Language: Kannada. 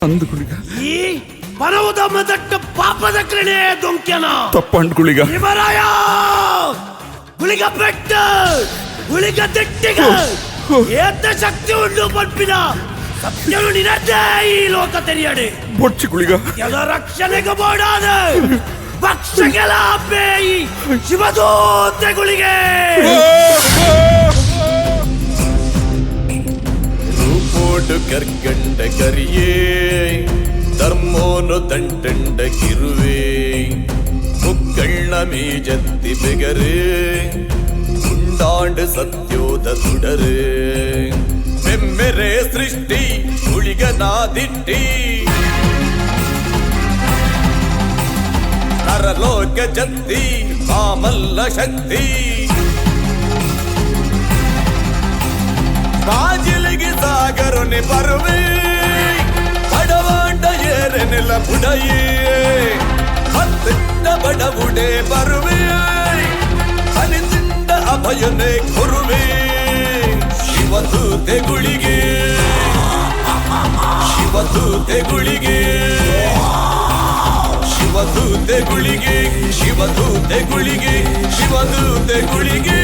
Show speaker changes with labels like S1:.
S1: ಅಂದುಗುಳಿಗ
S2: ಈ ಪರವದಮ್ಮದಟ್ಟ ಪಾಪದ ಕ್ರಣೆ ದೊಂಕ್ಯನ
S1: ತಪ್ಪಂಡ್ಗುಳಿಗ
S2: ಶಿವರಾಯ ಗುಳಿಗ ಬೆಟ್ಟ ಗುಳಿಗ ದಿಟ್ಟಿಗ ಏತ ಶಕ್ತಿ ಉಂಡು ಪಂಪಿನ ಸತ್ಯನು ನಿನ್ನದೇ ಈ ಲೋಕ ತೆರೆಯಡೆ
S1: ಬೊಚ್ಚಿಗುಳಿಗ
S2: ಕೆಲ ರಕ್ಷಣೆಗೆ ಬೋಡಾದ ಭಕ್ಷಗೆಲ ಬೇಯಿ ಶಿವದೂತೆಗಳಿಗೆ
S3: ರೂಪೋಡು ಕರ್ಕಂಡ ಕರಿಯೇ ಧರ್ಮೋನು ದಂಟಂಡ ಕಿರುವೆ ಮುಕ್ಕಳ್ಳ ಮೀಜತ್ತಿ ಬೆಗರೆ ಉಂಡಾಂಡು ಸತ್ಯೋದ ತುಡರೆ ಬೆಮ್ಮೆರೆ ಸೃಷ್ಟಿ ಹುಳಿಗನಾದಿಟ್ಟಿ ನರಲೋಕ ಜತ್ತಿ ಮಾಮಲ್ಲ ಶಕ್ತಿ ಬಾಜಿಲಿಗೆ ಸಾಗರನೆ ಬರುವೆ ಬಡವಾಂಡ ಏರೆನೆಲ್ಲ ಬುಡಯೇ ಹತ್ತಿಂದ ಬಡವುಡೆ ಬರುವೆ ಹನಿಸಿಂದ ಅಭಯನೆ ಕೊರುವೆ ಶಿವದೂತೆಗುಳಿಗೆ ಶಿವದೂತೆಗುಳಿಗೆ ಶಿವದೂತೆಗುಳಿಗೆ ಶಿವದೂತೆಗುಳಿಗೆ ಶಿವದೂತೆಗುಳಿಗೆ